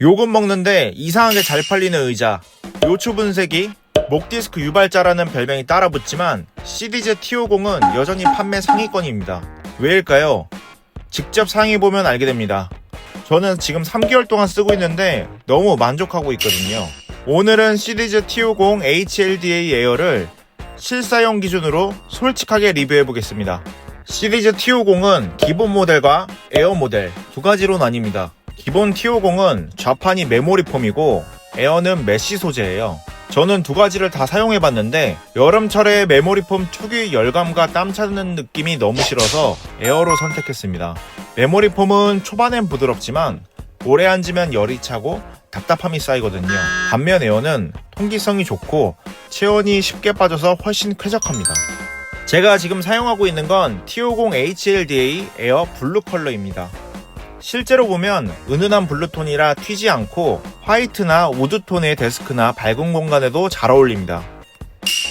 욕은 먹는데 이상하게 잘 팔리는 의자. 요추 분쇄기, 목디스크 유발자라는 별명이 따라붙지만 시리즈 T50은 여전히 판매 상위권입니다. 왜일까요? 직접 사용해보면 알게 됩니다. 저는 지금 3개월 동안 쓰고 있는데 너무 만족하고 있거든요. 오늘은 시리즈 T50 HLDA 에어를 실사용 기준으로 솔직하게 리뷰해보겠습니다. 시리즈 T50은 기본 모델과 에어 모델 두 가지로 나뉩니다. 기본 T50은 좌판이 메모리 폼이고 에어는 메쉬 소재예요. 저는 두 가지를 다 사용해봤는데 여름철에 메모리 폼 특유의 열감과 땀 차는 느낌이 너무 싫어서 에어로 선택했습니다. 메모리 폼은 초반엔 부드럽지만 오래 앉으면 열이 차고 답답함이 쌓이거든요. 반면 에어는 통기성이 좋고 체온이 쉽게 빠져서 훨씬 쾌적합니다. 제가 지금 사용하고 있는 건 T50 HLDA 에어 블루 컬러입니다. 실제로 보면 은은한 블루톤이라 튀지 않고 화이트나 우드톤의 데스크나 밝은 공간에도 잘 어울립니다.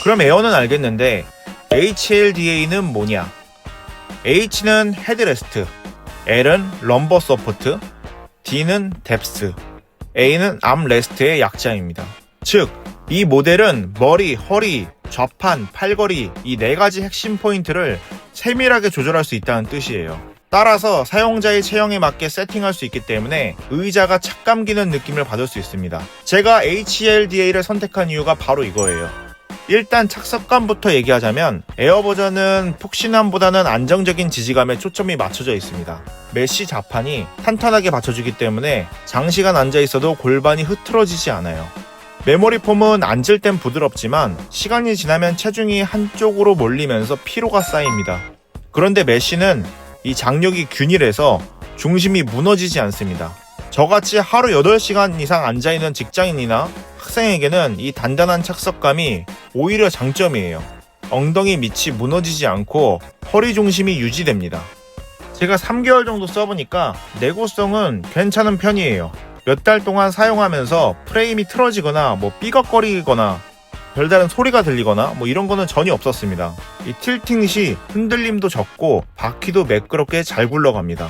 그럼 에어는 알겠는데 HLDA는 뭐냐? H는 헤드레스트, L은 럼버 서포트, D는 뎁스, A는 암레스트의 약자입니다. 즉, 이 모델은 머리, 허리, 좌판, 팔걸이 이 네 가지 핵심 포인트를 세밀하게 조절할 수 있다는 뜻이에요. 따라서 사용자의 체형에 맞게 세팅할 수 있기 때문에 의자가 착 감기는 느낌을 받을 수 있습니다. 제가 HLDA를 선택한 이유가 바로 이거예요. 일단 착석감부터 얘기하자면 에어 버전은 푹신함보다는 안정적인 지지감에 초점이 맞춰져 있습니다. 메쉬 좌판이 탄탄하게 받쳐주기 때문에 장시간 앉아있어도 골반이 흐트러지지 않아요. 메모리 폼은 앉을 땐 부드럽지만 시간이 지나면 체중이 한쪽으로 몰리면서 피로가 쌓입니다. 그런데 메쉬는 이 장력이 균일해서 중심이 무너지지 않습니다. 저같이 하루 8시간 이상 앉아있는 직장인이나 학생에게는 이 단단한 착석감이 오히려 장점이에요. 엉덩이 밑이 무너지지 않고 허리 중심이 유지됩니다. 제가 3개월 정도 써보니까 내구성은 괜찮은 편이에요. 몇 달 동안 사용하면서 프레임이 틀어지거나 삐걱거리거나 별다른 소리가 들리거나 이런 거는 전혀 없었습니다. 이 틸팅 시 흔들림도 적고 바퀴도 매끄럽게 잘 굴러갑니다.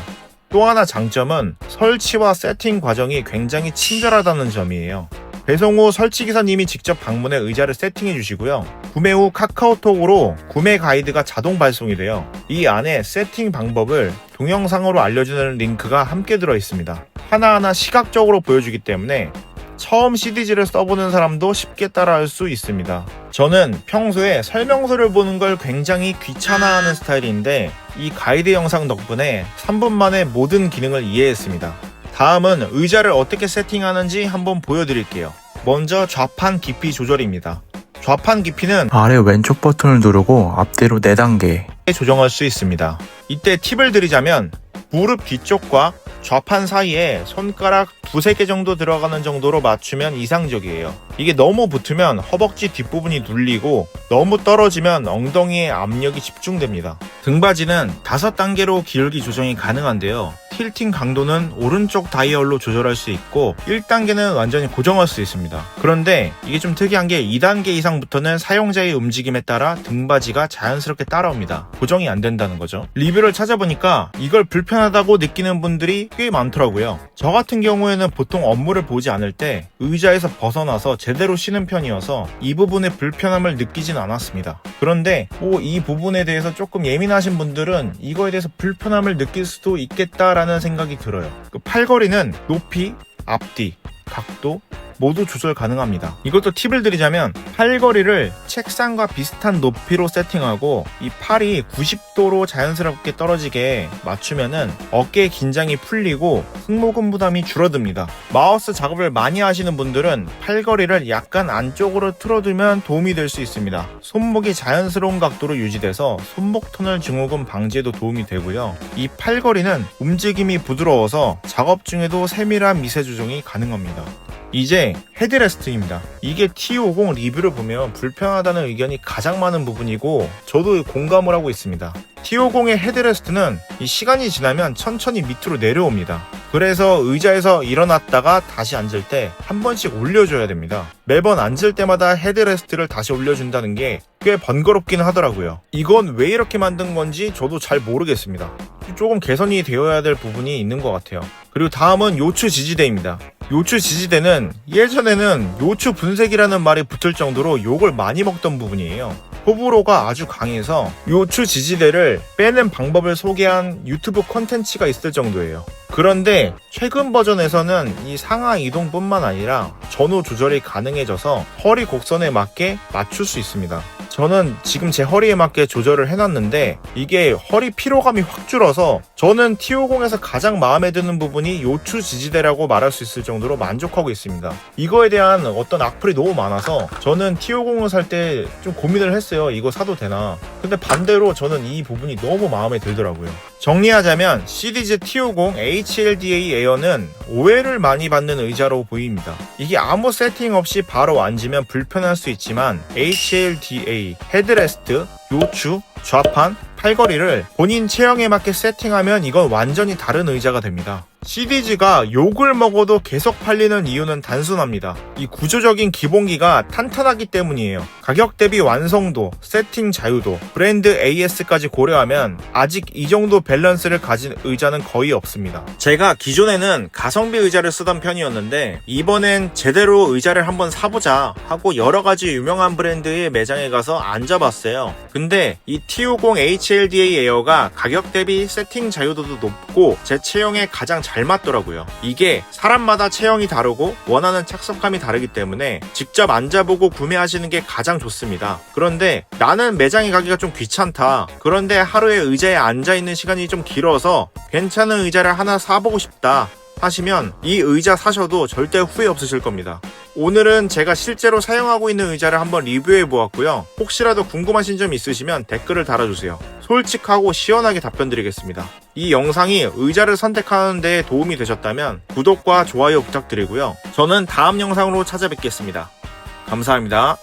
또 하나 장점은 설치와 세팅 과정이 굉장히 친절하다는 점이에요. 배송 후 설치기사님이 직접 방문해 의자를 세팅해 주시고요. 구매 후 카카오톡으로 구매 가이드가 자동 발송이 돼요. 이 안에 세팅 방법을 동영상으로 알려주는 링크가 함께 들어 있습니다. 하나하나 시각적으로 보여주기 때문에 처음 시리즈를 써보는 사람도 쉽게 따라할 수 있습니다. 저는 평소에 설명서를 보는 걸 굉장히 귀찮아하는 스타일인데 이 가이드 영상 덕분에 3분 만에 모든 기능을 이해했습니다. 다음은 의자를 어떻게 세팅하는지 한번 보여드릴게요. 먼저 좌판 깊이 조절입니다. 좌판 깊이는 아래 왼쪽 버튼을 누르고 앞뒤로 4단계 조정할 수 있습니다. 이때 팁을 드리자면 무릎 뒤쪽과 좌판 사이에 손가락 2-3개 정도 들어가는 정도로 맞추면 이상적이에요. 이게 너무 붙으면 허벅지 뒷부분이 눌리고 너무 떨어지면 엉덩이에 압력이 집중됩니다. 등받이는 5단계로 기울기 조정이 가능한데요. 틸팅 강도는 오른쪽 다이얼로 조절할 수 있고 1단계는 완전히 고정할 수 있습니다. 그런데 이게 좀 특이한 게 2단계 이상부터는 사용자의 움직임에 따라 등받이가 자연스럽게 따라옵니다. 고정이 안 된다는 거죠. 리뷰를 찾아보니까 이걸 불편하다고 느끼는 분들이 꽤 많더라고요. 저 같은 경우에는 보통 업무를 보지 않을 때 의자에서 벗어나서 제대로 쉬는 편이어서 이 부분에 불편함을 느끼진 않았습니다. 그런데 이 부분에 대해서 조금 예민하신 분들은 이거에 대해서 불편함을 느낄 수도 있겠다라는 생각이 들어요. 팔걸이는 높이, 앞뒤, 각도 모두 조절 가능합니다. 이것도 팁을 드리자면 팔걸이를 책상과 비슷한 높이로 세팅하고 이 팔이 90도로 자연스럽게 떨어지게 맞추면은 어깨 긴장이 풀리고 승모근 부담이 줄어듭니다. 마우스 작업을 많이 하시는 분들은 팔걸이를 약간 안쪽으로 틀어두면 도움이 될 수 있습니다. 손목이 자연스러운 각도로 유지돼서 손목 터널 증후군 방지에도 도움이 되고요. 이 팔걸이는 움직임이 부드러워서 작업 중에도 세밀한 미세 조정이 가능합니다. 이제 헤드레스트입니다. 이게 T50 리뷰를 보면 불편하다는 의견이 가장 많은 부분이고 저도 공감을 하고 있습니다. T50의 헤드레스트는 이 시간이 지나면 천천히 밑으로 내려옵니다. 그래서 의자에서 일어났다가 다시 앉을 때 한 번씩 올려줘야 됩니다. 매번 앉을 때마다 헤드레스트를 다시 올려준다는 게 꽤 번거롭기는 하더라고요. 이건 왜 이렇게 만든 건지 저도 잘 모르겠습니다. 조금 개선이 되어야 될 부분이 있는 것 같아요. 그리고 다음은 요추 지지대입니다. 요추 지지대는 예전에는 요추 분쇄기라는 말이 붙을 정도로 욕을 많이 먹던 부분이에요. 호불호가 아주 강해서 요추 지지대를 빼는 방법을 소개한 유튜브 콘텐츠가 있을 정도예요. 그런데 최근 버전에서는 이 상하 이동뿐만 아니라 전후 조절이 가능해져서 허리 곡선에 맞게 맞출 수 있습니다. 저는 지금 제 허리에 맞게 조절을 해놨는데 이게 허리 피로감이 확 줄어서 저는 T50에서 가장 마음에 드는 부분이 요추 지지대라고 말할 수 있을 정도로 만족하고 있습니다. 이거에 대한 어떤 악플이 너무 많아서 저는 T50을 살 때 좀 고민을 했어요. 이거 사도 되나. 근데 반대로 저는 이 부분이 너무 마음에 들더라고요. 정리하자면 시리즈 T50 HLDA 에어는 오해를 많이 받는 의자로 보입니다. 이게 아무 세팅 없이 바로 앉으면 불편할 수 있지만 HLDA, 헤드레스트, 요추, 좌판, 팔걸이를 본인 체형에 맞게 세팅하면 이건 완전히 다른 의자가 됩니다. 시리즈가 욕을 먹어도 계속 팔리는 이유는 단순합니다. 이 구조적인 기본기가 탄탄하기 때문이에요. 가격 대비 완성도, 세팅 자유도, 브랜드 AS까지 고려하면 아직 이 정도 밸런스를 가진 의자는 거의 없습니다. 제가 기존에는 가성비 의자를 쓰던 편이었는데 이번엔 제대로 의자를 한번 사보자 하고 여러가지 유명한 브랜드의 매장에 가서 앉아봤어요. 근데 이 T50 HLDA 에어가 가격 대비 세팅 자유도도 높고 제 체형에 가장 잘 맞더라고요. 이게 사람마다 체형이 다르고 원하는 착석감이 다르기 때문에 직접 앉아보고 구매하시는 게 가장 좋습니다. 그런데 나는 매장에 가기가 좀 귀찮다. 그런데 하루에 의자에 앉아있는 시간이 좀 길어서 괜찮은 의자를 하나 사보고 싶다 하시면 이 의자 사셔도 절대 후회 없으실 겁니다. 오늘은 제가 실제로 사용하고 있는 의자를 한번 리뷰해 보았고요. 혹시라도 궁금하신 점 있으시면 댓글을 달아주세요. 솔직하고 시원하게 답변 드리겠습니다. 이 영상이 의자를 선택하는 데 도움이 되셨다면 구독과 좋아요 부탁드리고요. 저는 다음 영상으로 찾아뵙겠습니다. 감사합니다.